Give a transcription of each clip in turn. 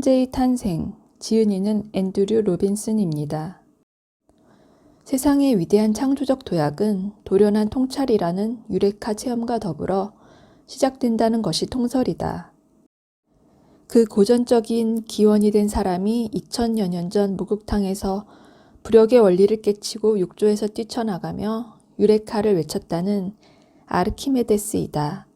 천재의 탄생, 지은이는 앤드류 로빈슨입니다. 세상의 위대한 창조적 도약은 도련한 통찰이라는 유레카 체험과 더불어 시작된다는 것이 통설이다. 그 고전적인 기원이 된 사람이 2000여 년 전 목욕탕에서 부력의 원리를 깨치고 욕조에서 뛰쳐나가며 유레카를 외쳤다는 아르키메데스이다.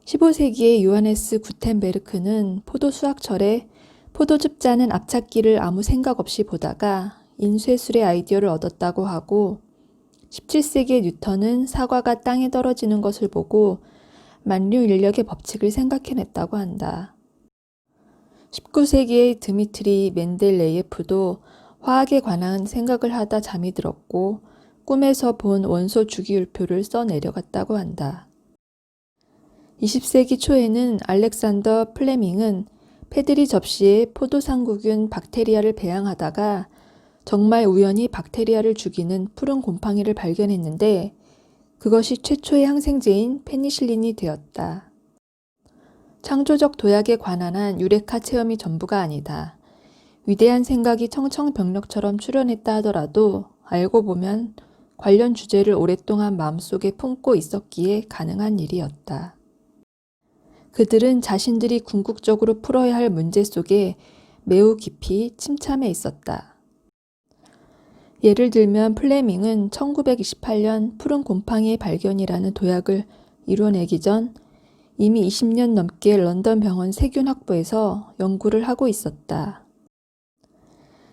15세기의 요하네스 구텐베르크는 포도 수확철에 포도즙 짜는 앞찾기를 아무 생각 없이 보다가 인쇄술의 아이디어를 얻었다고 하고, 17세기의 뉴턴은 사과가 땅에 떨어지는 것을 보고 만류인력의 법칙을 생각해냈다고 한다. 19세기의 드미트리 멘델레예프도 화학에 관한 생각을 하다 잠이 들었고 꿈에서 본 원소 주기율표를 써 내려갔다고 한다. 20세기 초에는 알렉산더 플레밍은 패드리 접시에 포도상구균 박테리아를 배양하다가 정말 우연히 박테리아를 죽이는 푸른 곰팡이를 발견했는데 그것이 최초의 항생제인 페니실린이 되었다. 창조적 도약에 관한 한 유레카 체험이 전부가 아니다. 위대한 생각이 청청병력처럼 출현했다 하더라도 알고 보면 관련 주제를 오랫동안 마음속에 품고 있었기에 가능한 일이었다. 그들은 자신들이 궁극적으로 풀어야 할 문제 속에 매우 깊이 침참해 있었다. 예를 들면 플레밍은 1928년 푸른 곰팡이의 발견이라는 도약을 이뤄내기 전 이미 20년 넘게 런던 병원 세균학부에서 연구를 하고 있었다.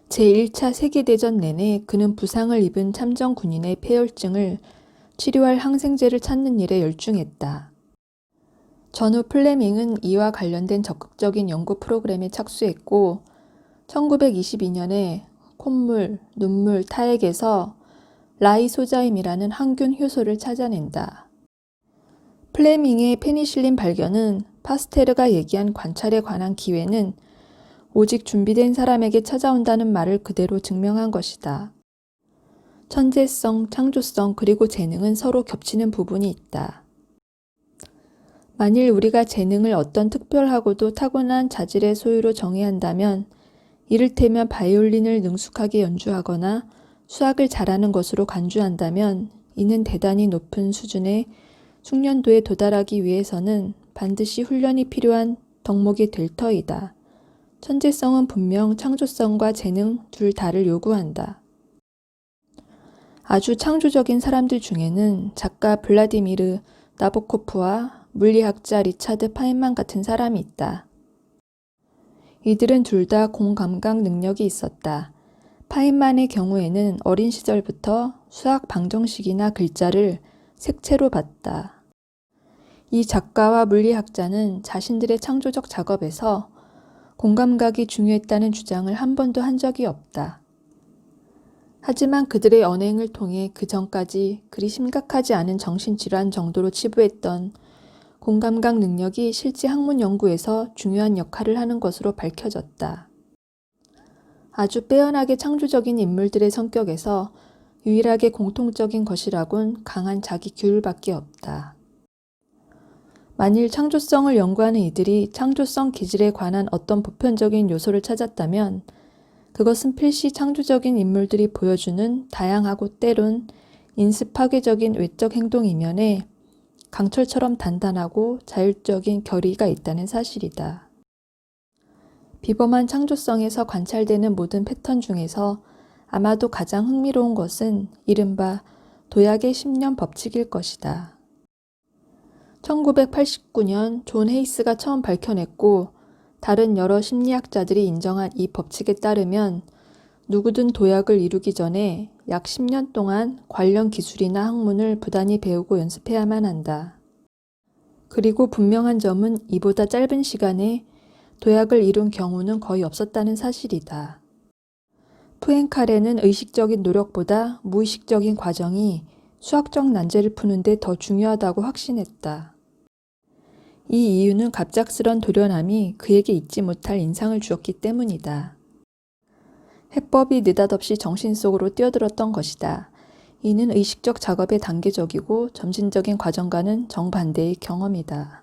제1차 세계대전 내내 그는 부상을 입은 참전 군인의 폐혈증을 치료할 항생제를 찾는 일에 열중했다. 전후 플레밍은 이와 관련된 적극적인 연구 프로그램에 착수했고 1922년에 콧물, 눈물, 타액에서 라이소자임이라는 항균 효소를 찾아낸다. 플레밍의 페니실린 발견은 파스테르가 얘기한 관찰에 관한 기회는 오직 준비된 사람에게 찾아온다는 말을 그대로 증명한 것이다. 천재성, 창조성, 그리고 재능은 서로 겹치는 부분이 있다. 만일 우리가 재능을 어떤 특별하고도 타고난 자질의 소유로 정의야 한다면 이를테면 바이올린을 능숙하게 연주하거나 수학을 잘하는 것으로 간주한다면 이는 대단히 높은 수준의 숙련도에 도달하기 위해서는 반드시 훈련이 필요한 덕목이 될 터이다. 천재성은 분명 창조성과 재능 둘 다를 요구한다. 아주 창조적인 사람들 중에는 작가 블라디미르 나보코프와 물리학자 리차드 파인만 같은 사람이 있다. 이들은 둘 다 공감각 능력이 있었다. 파인만의 경우에는 어린 시절부터 수학 방정식이나 글자를 색채로 봤다. 이 작가와 물리학자는 자신들의 창조적 작업에서 공감각이 중요했다는 주장을 한 번도 한 적이 없다. 하지만 그들의 언행을 통해 그 전까지 그리 심각하지 않은 정신질환 정도로 치부했던 공감각 능력이 실제 학문 연구에서 중요한 역할을 하는 것으로 밝혀졌다. 아주 빼어나게 창조적인 인물들의 성격에서 유일하게 공통적인 것이라곤 강한 자기 규율밖에 없다. 만일 창조성을 연구하는 이들이 창조성 기질에 관한 어떤 보편적인 요소를 찾았다면 그것은 필시 창조적인 인물들이 보여주는 다양하고 때론 인습 파괴적인 외적 행동 이면에 강철처럼 단단하고 자율적인 결의가 있다는 사실이다. 비범한 창조성에서 관찰되는 모든 패턴 중에서 아마도 가장 흥미로운 것은 이른바 도약의 10년 법칙일 것이다. 1989년 존 헤이스가 처음 밝혀냈고 다른 여러 심리학자들이 인정한 이 법칙에 따르면 누구든 도약을 이루기 전에 약 10년 동안 관련 기술이나 학문을 부단히 배우고 연습해야만 한다. 그리고 분명한 점은 이보다 짧은 시간에 도약을 이룬 경우는 거의 없었다는 사실이다. 푸엔카레는 의식적인 노력보다 무의식적인 과정이 수학적 난제를 푸는 데 더 중요하다고 확신했다. 이 이유는 갑작스런 도련함이 그에게 잊지 못할 인상을 주었기 때문이다. 해법이 느닷없이 정신 속으로 뛰어들었던 것이다. 이는 의식적 작업의 단계적이고 점진적인 과정과는 정반대의 경험이다.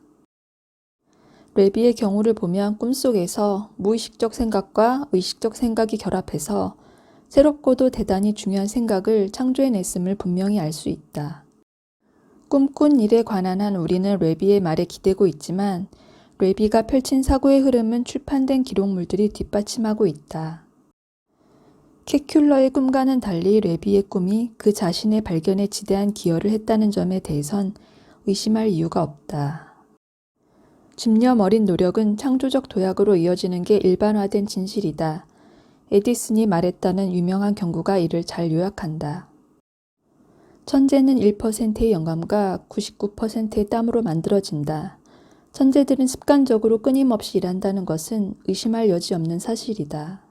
레비의 경우를 보면 꿈속에서 무의식적 생각과 의식적 생각이 결합해서 새롭고도 대단히 중요한 생각을 창조해냈음을 분명히 알 수 있다. 꿈꾼 일에 관한 한 우리는 레비의 말에 기대고 있지만 레비가 펼친 사고의 흐름은 출판된 기록물들이 뒷받침하고 있다. 케큘러의 꿈과는 달리 레비의 꿈이 그 자신의 발견에 지대한 기여를 했다는 점에 대해선 의심할 이유가 없다. 집념 어린 노력은 창조적 도약으로 이어지는 게 일반화된 진실이다. 에디슨이 말했다는 유명한 경구가 이를 잘 요약한다. 천재는 1%의 영감과 99%의 땀으로 만들어진다. 천재들은 습관적으로 끊임없이 일한다는 것은 의심할 여지 없는 사실이다.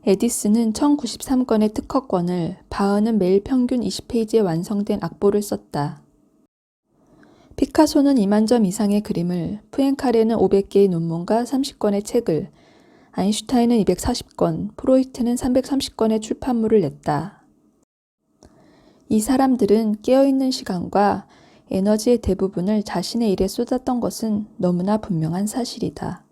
에디슨은 1093건의 특허권을, 바흐는 매일 평균 20페이지의 완성된 악보를 썼다. 피카소는 2만 점 이상의 그림을, 푸엔카레는 500개의 논문과 30권의 책을, 아인슈타인은 240권, 프로이트는 330권의 출판물을 냈다. 이 사람들은 깨어있는 시간과 에너지의 대부분을 자신의 일에 쏟았던 것은 너무나 분명한 사실이다.